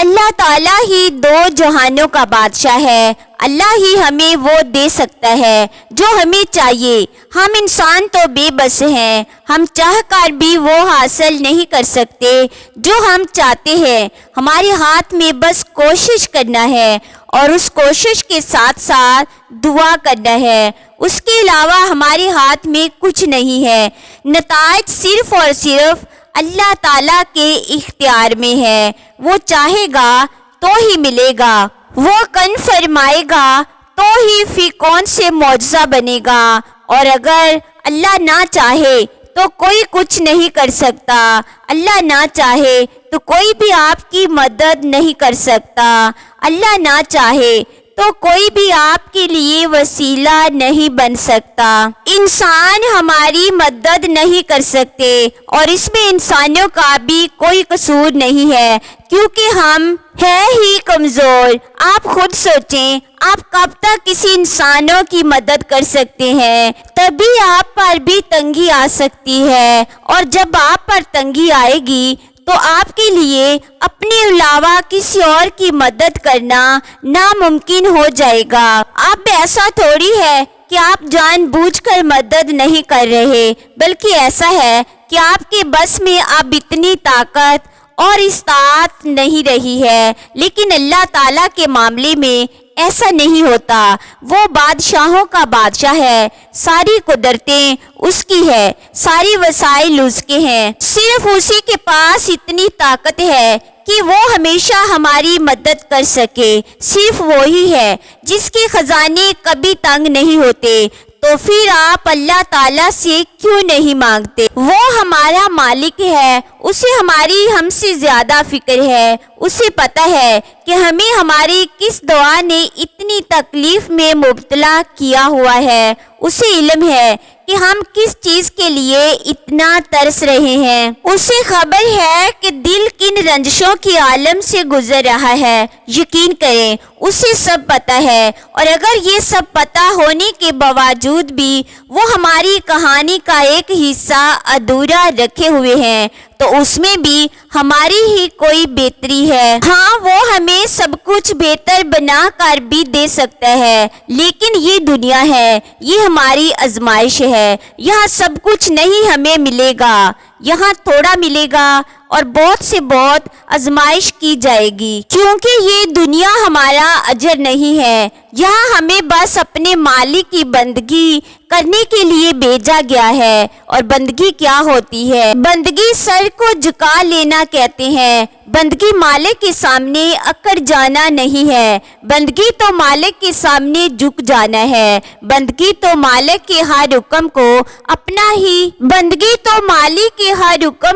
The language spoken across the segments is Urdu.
اللہ تعالیٰ ہی دو جہانوں کا بادشاہ ہے۔ اللہ ہی ہمیں وہ دے سکتا ہے جو ہمیں چاہیے۔ ہم انسان تو بے بس ہیں، ہم چاہ کر بھی وہ حاصل نہیں کر سکتے جو ہم چاہتے ہیں۔ ہمارے ہاتھ میں بس کوشش کرنا ہے اور اس کوشش کے ساتھ ساتھ دعا کرنا ہے۔ اس کے علاوہ ہمارے ہاتھ میں کچھ نہیں ہے۔ نتائج صرف اور صرف اللہ تعالیٰ کے اختیار میں ہے۔ وہ چاہے گا تو ہی ملے گا، وہ کن فرمائے گا تو ہی فی کون سے معجزہ بنے گا، اور اگر اللہ نہ چاہے تو کوئی کچھ نہیں کر سکتا۔ اللہ نہ چاہے تو کوئی بھی آپ کی مدد نہیں کر سکتا۔ اللہ نہ چاہے تو کوئی بھی آپ کے لیے وسیلہ نہیں بن سکتا۔ انسان ہماری مدد نہیں کر سکتے، اور اس میں انسانوں کا بھی کوئی قصور نہیں ہے، کیونکہ ہم ہیں ہی کمزور۔ آپ خود سوچیں، آپ کب تک کسی انسانوں کی مدد کر سکتے ہیں؟ تبھی آپ پر بھی تنگی آ سکتی ہے، اور جب آپ پر تنگی آئے گی تو آپ کے لیے اپنے علاوہ کسی اور کی مدد کرنا ناممکن ہو جائے گا۔ اب ایسا تھوڑی ہے کہ آپ جان بوجھ کر مدد نہیں کر رہے، بلکہ ایسا ہے کہ آپ کے بس میں اب اتنی طاقت اور استطاعت نہیں رہی ہے۔ لیکن اللہ تعالیٰ کے معاملے میں ایسا نہیں ہوتا۔ وہ بادشاہوں کا بادشاہ ہے، ساری قدرتیں اس کی ہے، ساری وسائل اس کے ہیں۔ صرف اسی کے پاس اتنی طاقت ہے کہ وہ ہمیشہ ہماری مدد کر سکے۔ صرف وہی ہے جس کے خزانے کبھی تنگ نہیں ہوتے۔ تو پھر آپ اللہ تعالیٰ سے کیوں نہیں مانگتے؟ وہ ہمارا مالک ہے، اسے ہماری ہم سے زیادہ فکر ہے۔ اسے پتہ ہے کہ ہمیں ہماری کس دعا نے اتنی تکلیف میں مبتلا کیا ہوا ہے۔ اسے علم ہے کہ ہم کس چیز کے لیے اتنا ترس رہے ہیں۔ اسے خبر ہے کہ دل کن رنجشوں کے عالم سے گزر رہا ہے۔ یقین کریں، اسے سب پتہ ہے، اور اگر یہ سب پتہ ہونے کے باوجود بھی وہ ہماری کہانی کا ایک حصہ ادھورا رکھے ہوئے ہیں، تو اس میں بھی ہماری ہی کوئی بہتری ہے۔ ہاں، وہ ہمیں سب کچھ بہتر بنا کر بھی دے سکتا ہے، لیکن یہ دنیا ہے، یہ ہماری آزمائش ہے۔ یہاں سب کچھ نہیں ہمیں ملے گا، یہاں تھوڑا ملے گا اور بہت سے بہت آزمائش کی جائے گی، کیونکہ یہ دنیا ہمارا اجر نہیں ہے۔ یہاں ہمیں بس اپنے مالک کی بندگی کرنے کے لیے بھیجا گیا ہے۔ اور بندگی کیا ہوتی ہے؟ بندگی سر کو جھکا لینا کہتے ہیں۔ بندگی مالک کے سامنے اکڑ جانا نہیں ہے، بندگی تو مالک کے سامنے جھک جانا ہے۔ بندگی تو مالک کے ہر حکم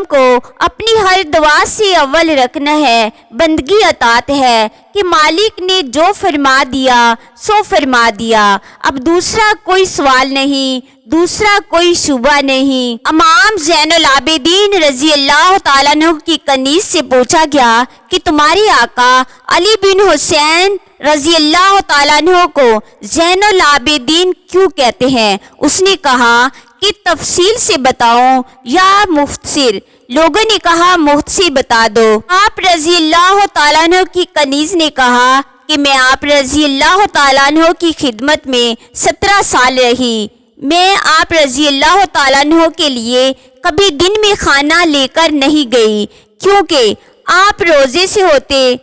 کو اپنی ہر دعا سے اول رکھنا ہے۔ بندگی اطاعت ہے کہ مالک نے جو فرما دیا سو فرما دیا۔ اب دوسرا کوئی سوال نہیں، دوسرا کوئی شبہ نہیں۔ امام زین العابدین رضی اللہ تعالیٰ عنہ کی کنیز سے پوچھا گیا کہ تمہارے آقا علی بن حسین رضی اللہ تعالیٰ عنہ کو زین العابدین کیوں کہتے ہیں؟ اس نے کہا کہ تفصیل سے بتاؤں یا مختصر؟ لوگوں نے کہا مختصر بتا دو۔ آپ رضی اللہ تعالیٰ عنہ کی کنیز نے کہا کہ میں آپ رضی اللہ تعالیٰ عنہ کی خدمت میں 17 سال رہی۔ میں آپ رضی اللہ تعالیٰ عنہ کے لیے کبھی دن میں کھانا لے کر نہیں گئی، کیونکہ آپ روزے سے ہوتے،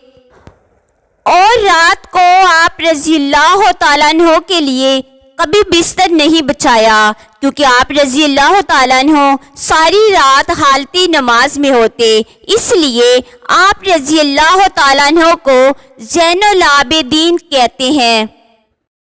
اور رات کو آپ رضی اللہ تعالیٰ عنہ کے لیے کبھی بستر نہیں بچھایا، کیونکہ آپ رضی اللہ تعالیٰ عنہ ساری رات حالت نماز میں ہوتے۔ اس لیے آپ رضی اللہ تعالیٰ عنہ کو زین العابدین کہتے ہیں۔